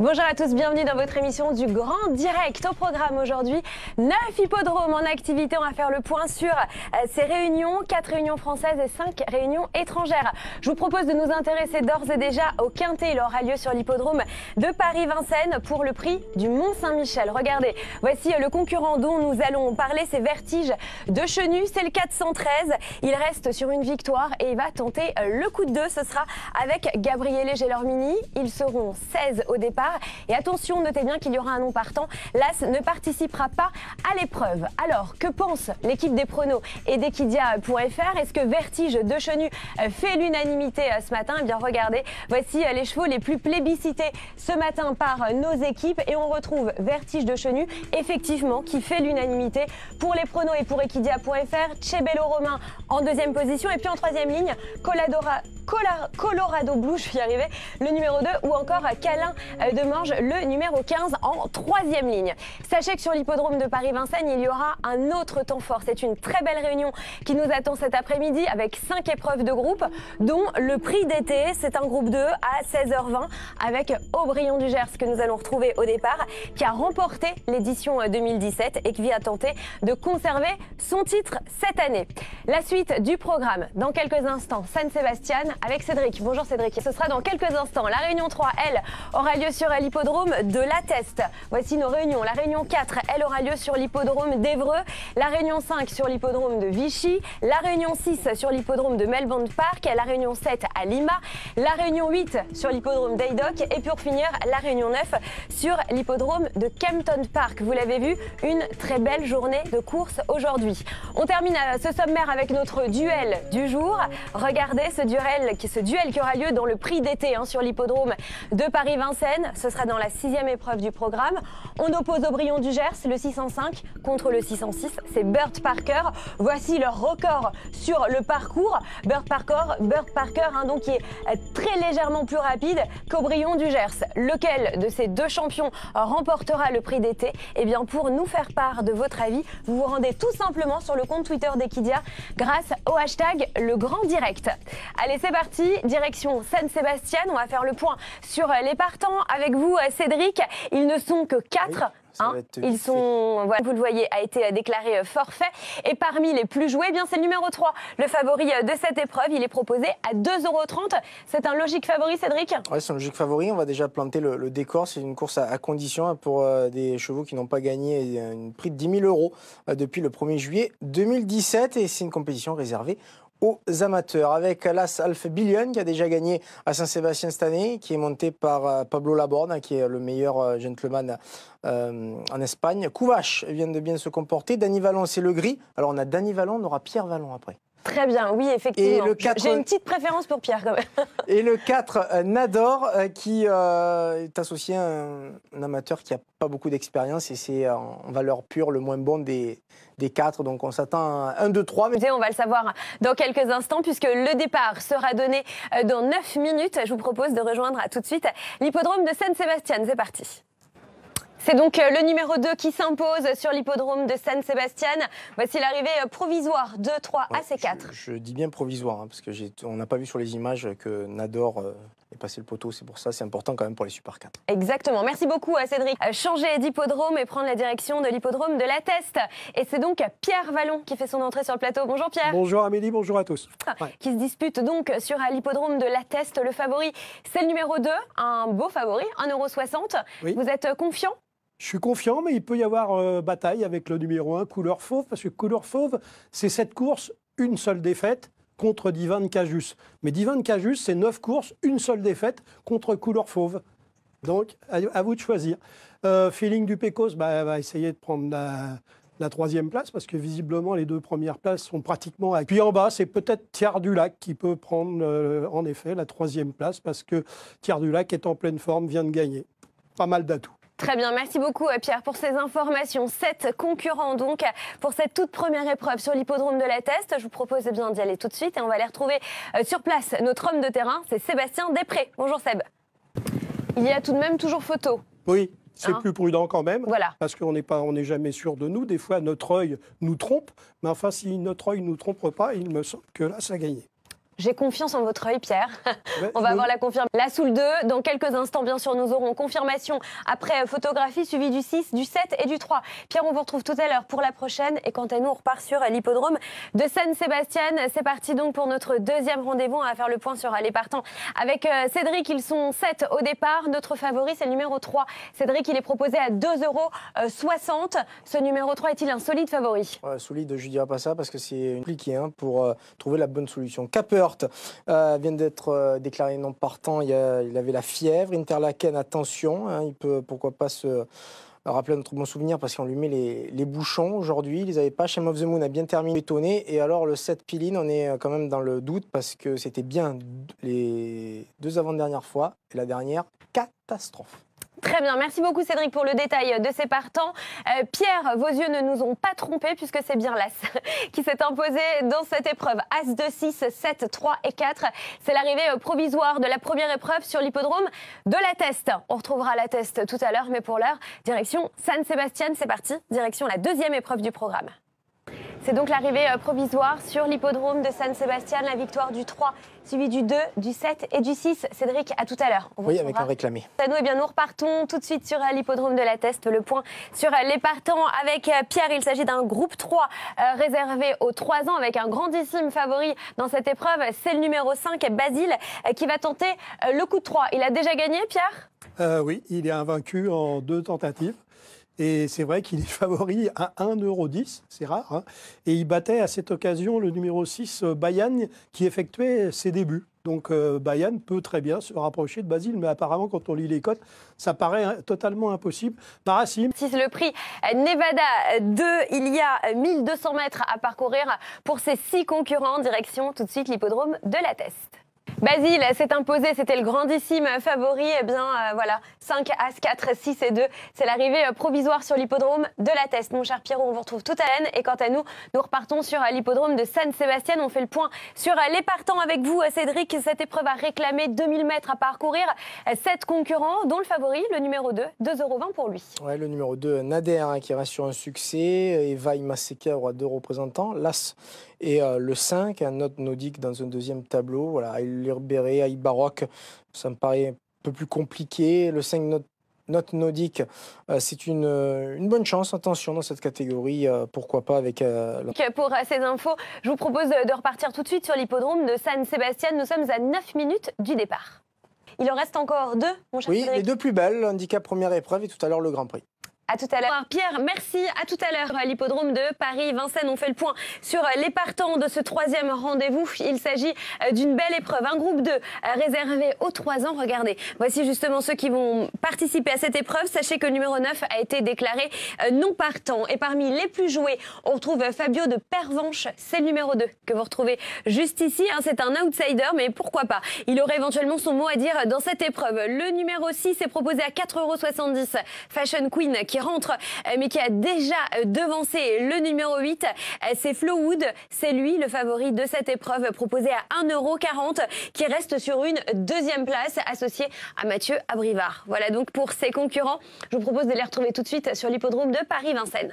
Bonjour à tous, bienvenue dans votre émission du Grand Direct. Au programme aujourd'hui, 9 hippodromes en activité. On va faire le point sur ces réunions, 4 réunions françaises et 5 réunions étrangères. Je vous propose de nous intéresser d'ores et déjà au Quintet. Il aura lieu sur l'hippodrome de Paris-Vincennes pour le prix du Mont-Saint-Michel. Regardez, voici le concurrent dont nous allons parler, c'est Vertige de Chenu. C'est le 413. Il reste sur une victoire et il va tenter le coup de 2. Ce sera avec Gabriele Gelormini. Ils seront 16 au départ. Et attention, notez bien qu'il y aura un non partant. L'As ne participera pas à l'épreuve. Alors, que pense l'équipe des pronos et d'Equidia.fr? Est-ce que Vertige de Chenu fait l'unanimité ce matin? Eh bien, regardez, voici les chevaux les plus plébiscités ce matin par nos équipes. Et on retrouve Vertige de Chenu, effectivement, qui fait l'unanimité pour les pronos et pour Equidia.fr. Chebello Romain en deuxième position. Et puis en troisième ligne, Colorado Blue, je vais y arriver, le numéro 2, ou encore Câlin de Morges, le numéro 15 en troisième ligne. Sachez que sur l'hippodrome de Paris-Vincennes, il y aura un autre temps fort. C'est une très belle réunion qui nous attend cet après-midi avec 5 épreuves de groupe, dont le prix d'été. C'est un groupe 2 à 16h20 avec Aubryon du Gers que nous allons retrouver au départ, qui a remporté l'édition 2017 et qui vient tenter de conserver son titre cette année. La suite du programme dans quelques instants, San Sebastian avec Cédric. Bonjour Cédric. Ce sera dans quelques instants. La réunion 3, elle, aura lieu sur l'hippodrome de La Teste. Voici nos réunions. La réunion 4, elle aura lieu sur l'hippodrome d'Évreux. La réunion 5 sur l'hippodrome de Vichy. La réunion 6 sur l'hippodrome de Melbourne Park. La réunion 7 à Lima. La réunion 8 sur l'hippodrome d'Aydock. Et pour finir, la réunion 9 sur l'hippodrome de Kempton Park. Vous l'avez vu, une très belle journée de course aujourd'hui. On termine ce sommaire avec notre duel du jour. Regardez ce duel qui aura lieu dans le prix d'été sur l'hippodrome de Paris-Vincennes. Ce sera dans la 6e épreuve du programme. On oppose Aubryon du Gers, le 605 contre le 606. C'est Burt Parker. Voici leur record sur le parcours. Burt Parker, donc qui est très légèrement plus rapide qu'Aubryon du Gers. Lequel de ces deux champions remportera le prix d'été? Eh bien, pour nous faire part de votre avis, vous vous rendez tout simplement sur le compte Twitter d'Equidia grâce au hashtag Le Grand Direct. Allez, c'est parti, direction San Sebastian. On va faire le point sur les partants avec vous, Cédric. Ils ne sont que 4. Ils sont, voilà, vous le voyez, a été déclaré forfait. Et parmi les plus joués, eh bien c'est le numéro 3, le favori de cette épreuve. Il est proposé à 2,30 €. C'est un logique favori, Cédric? Oui, c'est un logique favori. On va déjà planter le décor. C'est une course à condition pour des chevaux qui n'ont pas gagné un prix de 10 000 € depuis le 1er juillet 2017. Et c'est une compétition réservée aux amateurs, avec l'As Alf Billion qui a déjà gagné à Saint-Sébastien cette année, qui est monté par Pablo Laborde, qui est le meilleur gentleman en Espagne. Couvache vient de bien se comporter. Danny Vallon, c'est le gris. Alors on a Danny Vallon, on aura Pierre Vallon après. Très bien, oui, effectivement. J'ai une petite préférence pour Pierre quand même. Et le 4, Nador, qui est associé à un amateur qui n'a pas beaucoup d'expérience et c'est en valeur pure le moins bon des 4. Donc on s'attend à 1, 2, 3. On va le savoir dans quelques instants puisque le départ sera donné dans 9 minutes. Je vous propose de rejoindre tout de suite l'hippodrome de San Sebastian. C'est parti. C'est donc le numéro 2 qui s'impose sur l'hippodrome de San Sebastian. Voici l'arrivée provisoire de 3 à C4. Je dis bien provisoire, parce qu'on n'a pas vu sur les images que Nador est passé le poteau. C'est pour ça, c'est important quand même pour les Super 4. Exactement. Merci beaucoup Cédric. Changer d'hippodrome et prendre la direction de l'hippodrome de La Teste. Et c'est donc Pierre Vallon qui fait son entrée sur le plateau. Bonjour Pierre. Bonjour Amélie, bonjour à tous. Qui se dispute donc sur l'hippodrome de La Teste. Le favori, c'est le numéro 2, un beau favori, 1,60 €. Oui. Vous êtes confiant? Je suis confiant, mais il peut y avoir bataille avec le numéro 1, Couleur Fauve, parce que Couleur Fauve, c'est cette course, une seule défaite contre Divan Cajus. Mais Divan Cajus, c'est 9 courses, une seule défaite contre Couleur Fauve. Donc, à vous de choisir. Feeling du Pécos va essayer de prendre la 3e place, parce que visiblement, les 2 premières places sont pratiquement acquises. Puis en bas, c'est peut-être Thiers du Lac qui peut prendre, en effet, la 3e place, parce que Thiers du Lac est en pleine forme, vient de gagner. Pas mal d'atouts. Très bien, merci beaucoup Pierre pour ces informations. 7 concurrents donc pour cette toute première épreuve sur l'hippodrome de La Teste. Je vous propose bien d'y aller tout de suite et on va aller retrouver sur place notre homme de terrain, c'est Sébastien Després. Bonjour Seb. Il y a tout de même toujours photo. Oui, c'est plus prudent quand même, voilà. Parce qu'on n'est jamais sûr de nous. Des fois, notre œil nous trompe, mais enfin, si notre œil ne nous trompe pas, il me semble que là, ça a gagné. J'ai confiance en votre œil, Pierre. On va avoir la confirmation. Là, sous le 2, dans quelques instants, bien sûr, nous aurons confirmation après photographie, suivi du 6, du 7 et du 3. Pierre, on vous retrouve tout à l'heure pour la prochaine. Et quant à nous, on repart sur l'hippodrome de San Sebastian. C'est parti donc pour notre deuxième rendez-vous. On va faire le point sur les partants avec Cédric. Ils sont 7 au départ. Notre favori, c'est le numéro 3. Cédric, il est proposé à 2,60 €. Ce numéro 3 est-il un solide favori? Solide, je ne dirais pas ça parce que c'est compliqué pour trouver la bonne solution. Capehurt vient d'être déclaré non partant. Il avait la fièvre. Interlaken, attention, il peut pourquoi pas se rappeler notre bon souvenir parce qu'on lui met les bouchons aujourd'hui. Ils les avaient pas. Shame of the Moon a bien terminé, étonné. Et alors le 7 Piline, on est quand même dans le doute parce que c'était bien les 2 avant-dernières fois. Et la dernière, catastrophe. Très bien, merci beaucoup Cédric pour le détail de ces partants. Pierre, vos yeux ne nous ont pas trompés puisque c'est bien l'As qui s'est imposé dans cette épreuve. As 2, 6, 7, 3 et 4. C'est l'arrivée provisoire de la première épreuve sur l'hippodrome de la Teste. On retrouvera la Teste tout à l'heure, mais pour l'heure, direction San Sebastian, c'est parti. Direction la deuxième épreuve du programme. C'est donc l'arrivée provisoire sur l'hippodrome de San Sebastian, la victoire du 3, suivi du 2, du 7 et du 6. Cédric, à tout à l'heure. Oui, avec un réclamé. Nous, eh bien, nous repartons tout de suite sur l'hippodrome de la Teste. Le point sur les partants avec Pierre. Il s'agit d'un groupe 3 réservé aux 3 ans avec un grandissime favori dans cette épreuve. C'est le numéro 5, Basile, qui va tenter le coup de 3. Il a déjà gagné, Pierre? Oui, il est invaincu en 2 tentatives. Et c'est vrai qu'il est favori à 1,10 €, c'est rare. Hein. Et il battait à cette occasion le numéro 6, Bayan, qui effectuait ses débuts. Donc Bayan peut très bien se rapprocher de Basile, mais apparemment, quand on lit les cotes, ça paraît totalement impossible. Marassim. Si c'est le prix Nevada 2, il y a 1200 mètres à parcourir pour ces 6 concurrents. Direction tout de suite l'hippodrome de la Teste. Basile s'est imposé, c'était le grandissime favori. Eh bien, voilà, 5, As, 4, 6 et 2. C'est l'arrivée provisoire sur l'hippodrome de la Teste. Mon cher Pierrot, on vous retrouve tout à l'heure. Et quant à nous, nous repartons sur l'hippodrome de San Sebastian. On fait le point sur les partants avec vous, Cédric. Cette épreuve a réclamé 2000 mètres à parcourir. 7 concurrents, dont le favori, le numéro 2, 2,20 € pour lui. Ouais, le numéro 2, Nader, qui reste sur un succès. Eva Imaseka aura 2 représentants. L'As et le 5, un autre Nordique dans un deuxième tableau. Voilà, Libéré, Aïe Baroque, ça me paraît un peu plus compliqué. Le 5 Note Nordique, c'est une bonne chance. Attention dans cette catégorie, pourquoi pas avec... Pour ces infos, je vous propose de repartir tout de suite sur l'hippodrome de San Sebastian. Nous sommes à 9 minutes du départ. Il en reste encore 2, mon cher Oui, Cédric. les 2 plus belles, handicap première épreuve et tout à l'heure le Grand Prix. À tout à l'heure. Pierre, merci. À tout à l'heure. À l'hippodrome de Paris-Vincennes, on fait le point sur les partants de ce 3e rendez-vous. Il s'agit d'une belle épreuve. Un groupe 2 réservé aux 3 ans. Regardez, voici justement ceux qui vont participer à cette épreuve. Sachez que le numéro 9 a été déclaré non partant. Et parmi les plus joués, on retrouve Fabio de Pervenche. C'est le numéro 2 que vous retrouvez juste ici. C'est un outsider, mais pourquoi pas. Il aurait éventuellement son mot à dire dans cette épreuve. Le numéro 6 est proposé à 4,70 €. Fashion Queen qui rentre, mais qui a déjà devancé le numéro 8. C'est Flowwood, c'est lui le favori de cette épreuve, proposé à 1,40 €, qui reste sur une 2e place, associé à Mathieu Abrivard. Voilà donc pour ses concurrents. Je vous propose de les retrouver tout de suite sur l'hippodrome de Paris-Vincennes.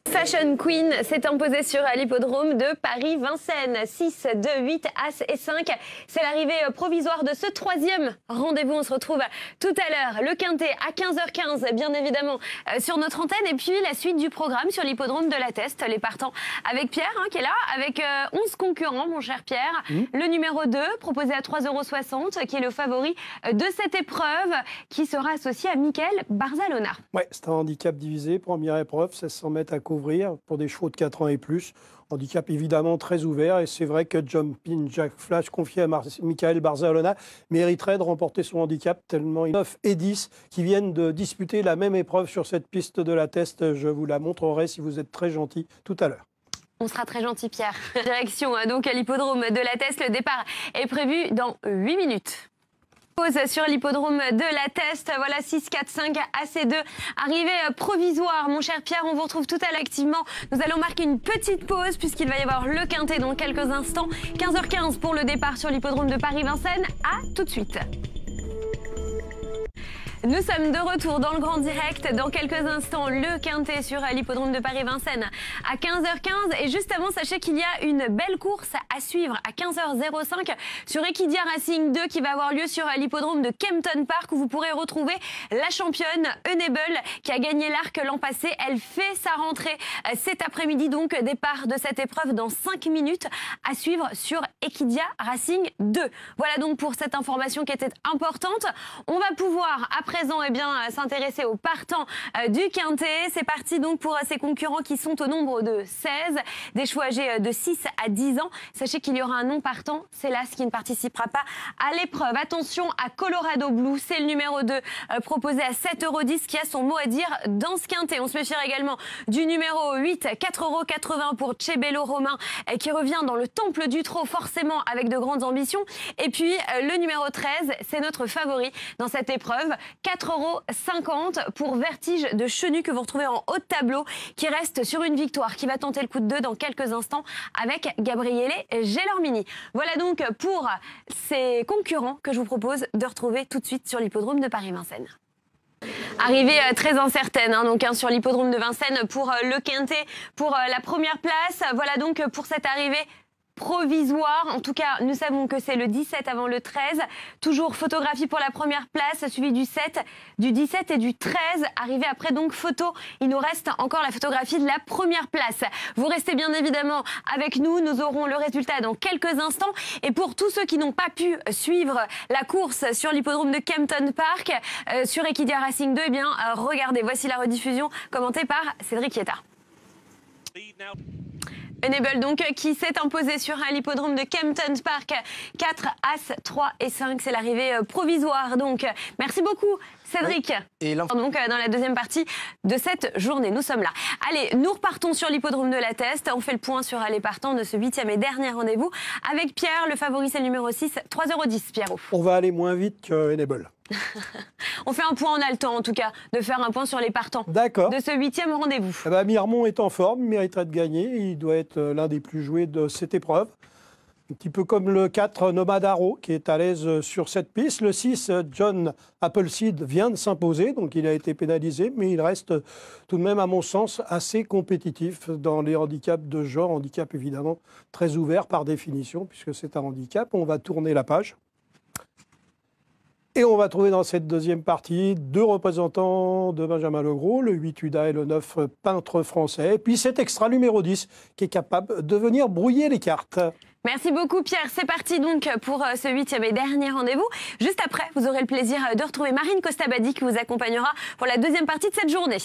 Fashion Queen s'est imposée sur l'hippodrome de Paris-Vincennes. 6, 2, 8, As et 5. C'est l'arrivée provisoire de ce 3e rendez-vous. On se retrouve tout à l'heure. Le quintet à 15h15, bien évidemment, sur notre antenne. Et puis la suite du programme sur l'hippodrome de la Teste. Les partants avec Pierre, qui est là, avec 11 concurrents, mon cher Pierre. Le numéro 2, proposé à 3,60 €, qui est le favori de cette épreuve, qui sera associé à Mickaël Barzalona. Ouais, c'est un handicap divisé. Première épreuve, 1600 mètres à couvrir pour des chevaux de 4 ans et plus. Handicap évidemment très ouvert. Et c'est vrai que Jumping Jack Flash, confié à Mickaël Barzalona, mériterait de remporter son handicap tellement 9 et 10 qui viennent de disputer la même épreuve sur cette piste de la Teste. Je vous la montrerai si vous êtes très gentil tout à l'heure. On sera très gentil, Pierre. Direction donc à l'hippodrome de la Teste. Le départ est prévu dans 8 minutes. Pause sur l'hippodrome de la Teste. Voilà 6, 4, 5, AC2. Arrivée provisoire, mon cher Pierre. On vous retrouve tout à l'heure activement. Nous allons marquer une petite pause puisqu'il va y avoir le quintet dans quelques instants. 15h15 pour le départ sur l'hippodrome de Paris-Vincennes. À tout de suite. Nous sommes de retour dans le grand direct. Dans quelques instants, le Quintet sur l'hippodrome de Paris-Vincennes à 15h15. Et juste avant, sachez qu'il y a une belle course à suivre à 15h05 sur Equidia Racing 2 qui va avoir lieu sur l'hippodrome de Kempton Park où vous pourrez retrouver la championne Enable qui a gagné l'Arc l'an passé. Elle fait sa rentrée cet après-midi, donc départ de cette épreuve dans 5 minutes à suivre sur Equidia Racing 2. Voilà donc pour cette information qui était importante. On va pouvoir à présent s'intéresser aux partants du Quintet. C'est parti donc pour ces concurrents qui sont au nombre de 16, des chevaux âgés de 6 à 10 ans. Sachez qu'il y aura un non partant, c'est l'As qui ne participera pas à l'épreuve. Attention à Colorado Blue, c'est le numéro 2 proposé à 7,10 € qui a son mot à dire dans ce Quintet. On se méfiera également du numéro 8, 4,80 € pour Cebello Romain qui revient dans le temple du trot forcément avec de grandes ambitions. Et puis le numéro 13, c'est notre favori dans cette épreuve, 4,50 € pour Vertige de Chenu que vous retrouvez en haut de tableau, qui reste sur une victoire, qui va tenter le coup de 2 dans quelques instants avec Gabriele Gelormini. Voilà donc pour ces concurrents que je vous propose de retrouver tout de suite sur l'hippodrome de Paris-Vincennes. Arrivée très incertaine sur l'hippodrome de Vincennes pour le Quintet, pour la première place. Voilà donc pour cette arrivée provisoire. En tout cas, nous savons que c'est le 17 avant le 13. Toujours photographie pour la première place, suivi du 7, du 17 et du 13. Arrivé après donc photo, il nous reste encore la photographie de la première place. Vous restez bien évidemment avec nous. Nous aurons le résultat dans quelques instants. Et pour tous ceux qui n'ont pas pu suivre la course sur l'hippodrome de Kempton Park, sur Equidia Racing 2, regardez, voici la rediffusion commentée par Cédric Chietta. Enable donc qui s'est imposé sur l'hippodrome de Kempton Park, 4 As, 3 et 5, c'est l'arrivée provisoire. Donc merci beaucoup Cédric. Et donc dans la deuxième partie de cette journée, nous sommes là. Allez, nous repartons sur l'hippodrome de la Teste. On fait le point sur les partants de ce 8e et dernier rendez-vous avec Pierre. Le favori c'est le numéro 6, 3,10 €, Pierrot. On va aller moins vite que Enable. On fait un point, on a le temps en tout cas de faire un point sur les partants de ce 8e rendez-vous. Mirmont est en forme, il mériterait de gagner, il doit être l'un des plus joués de cette épreuve. Un petit peu comme le 4 Nomad Arrow qui est à l'aise sur cette piste. Le 6 John Appleseed vient de s'imposer, donc il a été pénalisé, mais il reste tout de même à mon sens assez compétitif dans les handicaps de genre. Handicap évidemment très ouvert par définition puisque c'est un handicap. On va tourner la page. Et on va trouver dans cette deuxième partie 2 représentants de Benjamin Legros, le 8 Uda et le 9 Peintre Français. Et puis cet extra numéro 10 qui est capable de venir brouiller les cartes. Merci beaucoup Pierre. C'est parti donc pour ce 8e et dernier rendez-vous. Juste après, vous aurez le plaisir de retrouver Marine Costabadi qui vous accompagnera pour la deuxième partie de cette journée.